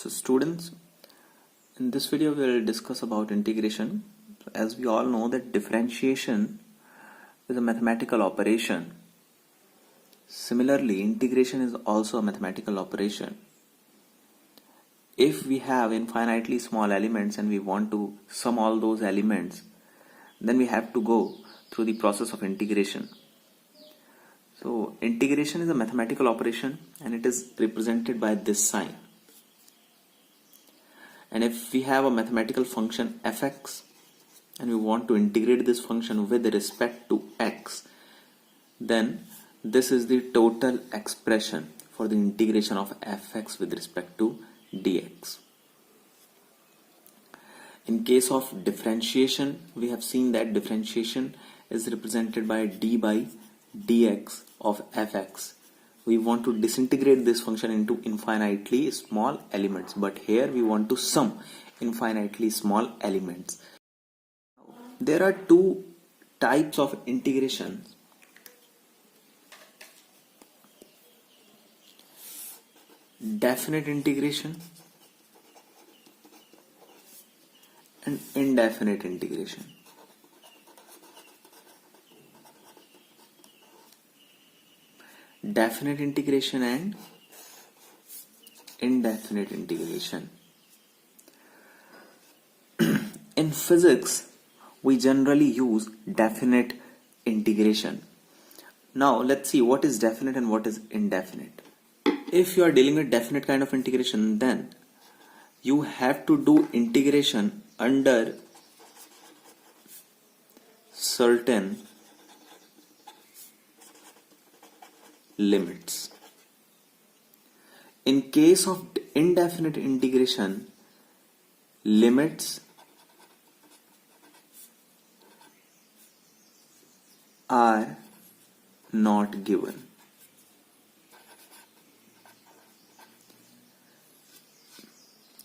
So students, in this video we will discuss about integration. As we all know that differentiation is a mathematical operation. Similarly, integration is also a mathematical operation. If we have infinitely small elements and we want to sum all those elements, then we have to go through the process of integration. So integration is a mathematical operation and it is represented by this sign. And if we have a mathematical function fx and we want to integrate this function with respect to x, then this is the total expression for the integration of fx with respect to dx. In case of differentiation, we have seen that differentiation is represented by d by dx of fx. We want to disintegrate this function into infinitely small elements, but here we want to sum infinitely small elements. There are two types of integration. Definite integration and indefinite integration. Definite integration and indefinite integration. In physics, we generally use definite integration. Now let's see what is definite and what is indefinite. If you are dealing with definite kind of integration, then you have to do integration under certain limits. In case of indefinite integration, limits are not given.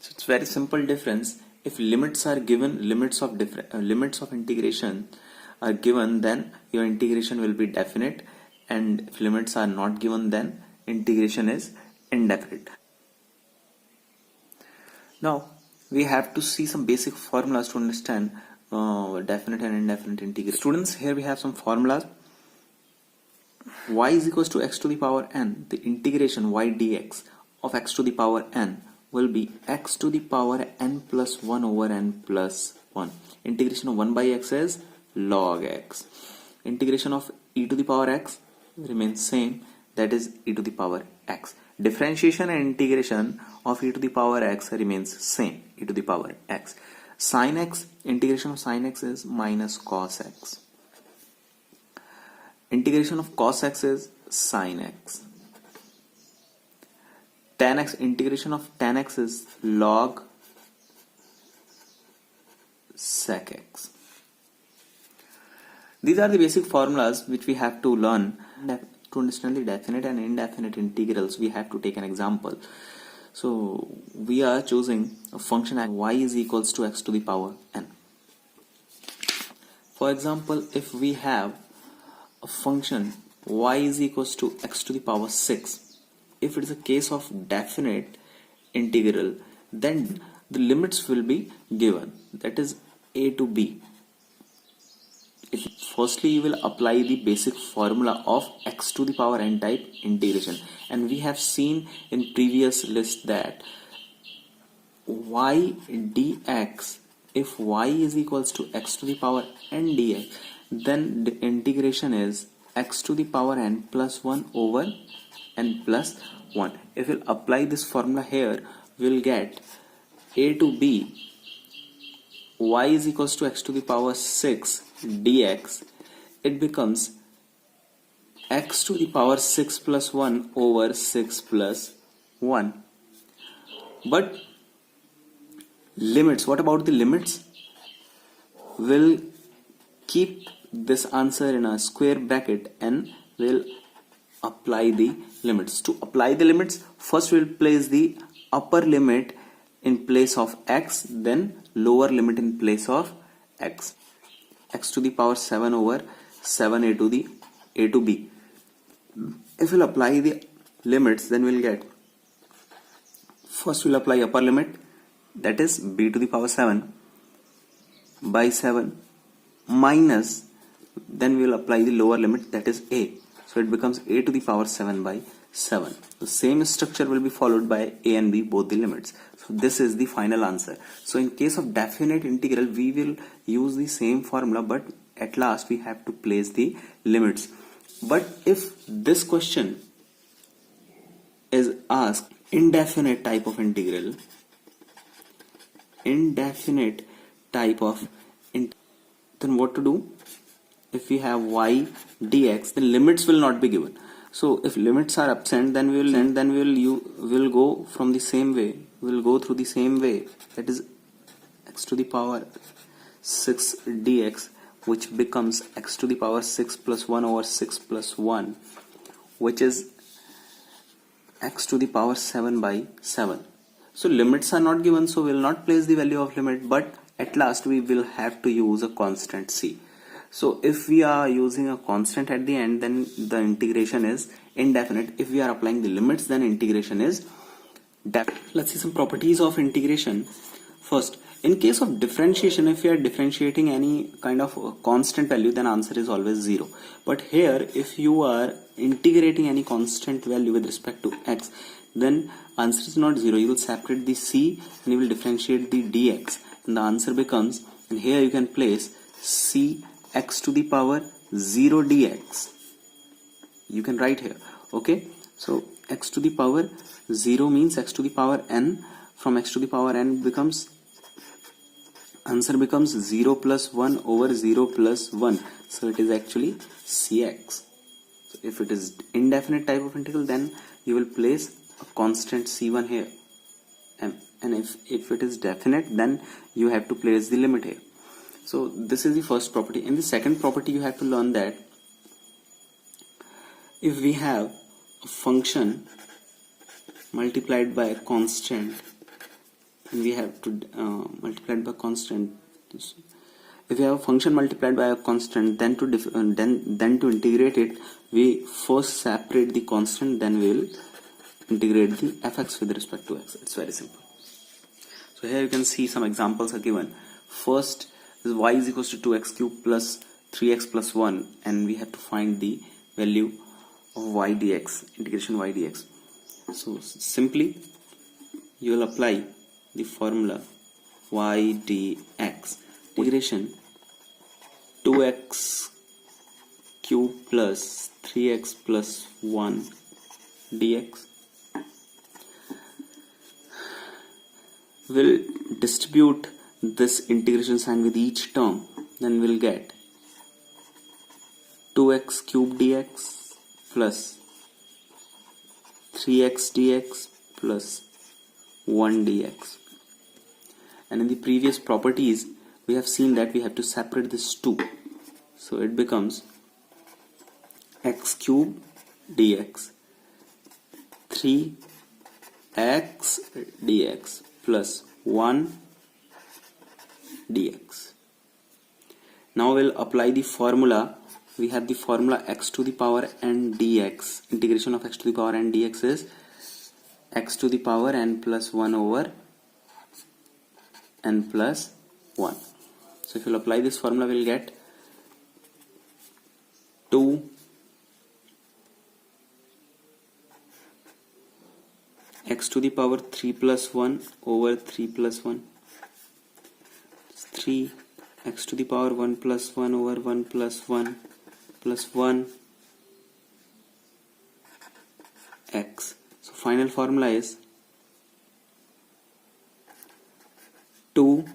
So it's very simple difference. If limits are given, limits of integration are given, then your integration will be definite. And if limits are not given, then integration is indefinite. Now we have to see some basic formulas to understand definite and indefinite integration. Students, here we have some formulas. Y is equals to x to the power n. The integration y dx of x to the power n will be x to the power n plus 1 over n plus 1. Integration of 1 by x is log x. Integration of e to the power x remains same, that is e to the power x. Differentiation and integration of e to the power x remains same, e to the power x. Sin x, integration of sin x is minus cos x. Integration of cos x is sin x. Tan x, integration of tan x is log sec x. These are the basic formulas which we have to learn. To understand the definite and indefinite integrals, we have to take an example. So we are choosing a function at y is equals to x to the power n. For example, if we have a function y is equals to x to the power 6, if it is a case of definite integral, then the limits will be given, that is a to b. Firstly, you will apply the basic formula of x to the power n type integration, and we have seen in previous list that y dx, if y is equals to x to the power n dx, then the integration is x to the power n plus 1 over n plus 1. If we'll apply this formula here, we'll get a to b y is equals to x to the power 6 dx, it becomes x to the power 6 plus 1 over 6 plus 1. But limits, what about the limits? We'll keep this answer in a square bracket and we'll apply the limits. To apply the limits, first we'll place the upper limit in place of x, then lower limit in place of x. X to the power 7 over 7 a to b. If we'll apply the limits, then we'll get First we'll apply upper limit, that is b to the power 7 by 7 minus, then we will apply the lower limit, that is a. So it becomes a to the power 7 by 7. The same structure will be followed by a and b, both the limits. So this is the final answer. So in case of definite integral, we will use the same formula, but at last we have to place the limits. But if this question is asked indefinite type of integral, then what to do? If we have y dx, then limits will not be given. So if limits are absent, then we will go from the same way. We will go through the same way. That is x to the power 6 dx, which becomes x to the power 6 plus 1 over 6 plus 1, which is x to the power 7 by 7. So limits are not given, so we will not place the value of limit, but at last we will have to use a constant c. So if we are using a constant at the end, then the integration is indefinite. If we are applying the limits, then integration is definite. Let's see some properties of integration. First, in case of differentiation, if we are differentiating any kind of constant value, then answer is always 0. But here, if you are integrating any constant value with respect to x, then answer is not 0. You will separate the c and you will differentiate the dx, and the answer becomes, and here you can place c x to the power 0 dx. You can write here. Okay, so x to the power 0 means x to the power n. From x to the power n becomes, answer becomes 0 plus 1 over 0 plus 1. So it is actually cx. So if it is indefinite type of integral, then you will place a constant c1 here, and if it is definite, then you have to place the limit here. So this is the first property. In the second property, you have to learn that if we have a function multiplied by a constant, and we have to multiplied by constant. If we have a function multiplied by a constant, then to integrate it, we first separate the constant, then we will integrate the fx with respect to x. It's very simple. So here you can see some examples are given. First is y is equals to 2x cube plus 3x plus 1, and we have to find the value of y dx, integration y dx. So simply you will apply the formula y dx, integration 2x cube plus 3x plus 1 dx will distribute this integration sign with each term, then we'll get 2x cube dx plus 3x dx plus 1 dx. And in the previous properties, we have seen that we have to separate this 2. So it becomes x cube dx 3x dx plus 1 dx. Now we'll apply the formula. We have the formula x to the power n dx. Integration of x to the power n dx is x to the power n plus 1 over n plus 1. So if you'll apply this formula, we'll get 2 x to the power 3 plus 1 over 3 plus 1, 3 x to the power 1 plus 1 over 1 plus 1 plus 1 x. So final formula is 2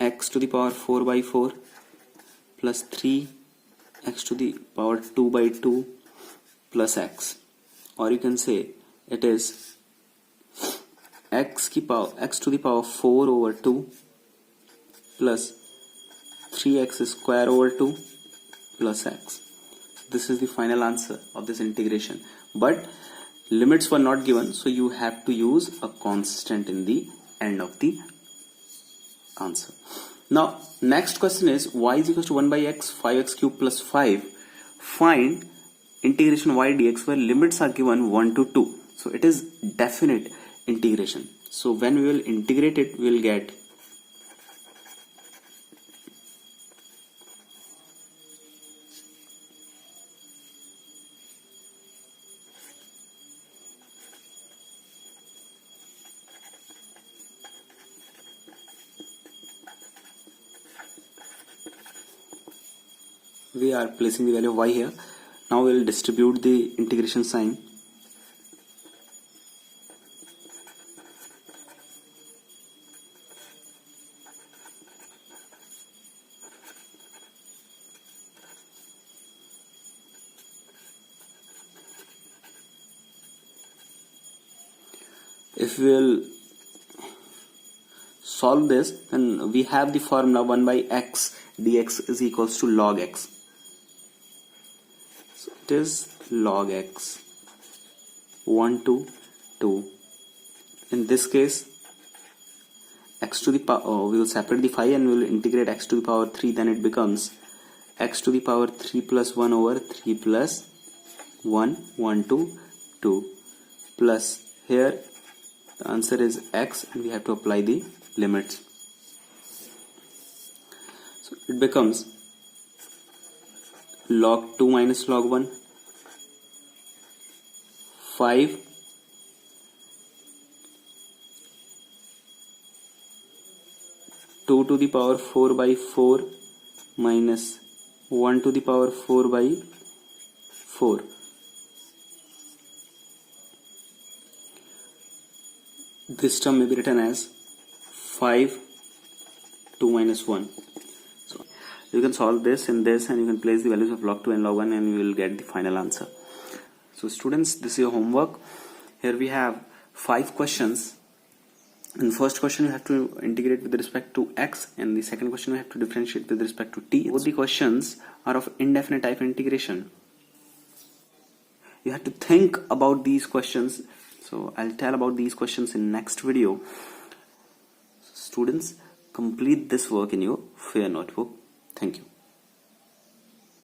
x to the power 4 by 4 plus 3 x to the power 2 by 2 plus x, or you can say it is x to the power 4 over 2 plus 3x square over 2 plus x. This is the final answer of this integration, but limits were not given, so you have to use a constant in the end of the answer. Now next question is y is equals to 1 by x 5x cube plus 5. Find integration y dx where limits are given 1 to 2. So it is definite integration. So when we will integrate it, we will get we are placing the value of y here. Now we will distribute the integration sign. If we will solve this, then we have the formula 1 by x dx is equals to log x. So it is log x 1 to 2. In this case, x to the power, we will separate the 5 and we will integrate x to the power 3, then it becomes x to the power 3 plus 1 over 3 plus 1 to 2, plus here the answer is x and we have to apply the limits. So it becomes log 2 minus log 1, 5 2 to the power 4 by 4 minus 1 to the power 4 by 4. This term may be written as 5 2 minus 1. So you can solve this in this and you can place the values of log 2 and log 1 and you will get the final answer. So students, this is your homework. Here we have 5 questions. In the first question you have to integrate with respect to x, and the second question you have to differentiate with respect to t. Both the questions are of indefinite type integration. You have to think about these questions. So I'll tell about these questions in next video. Students, complete this work in your fair notebook. Thank you.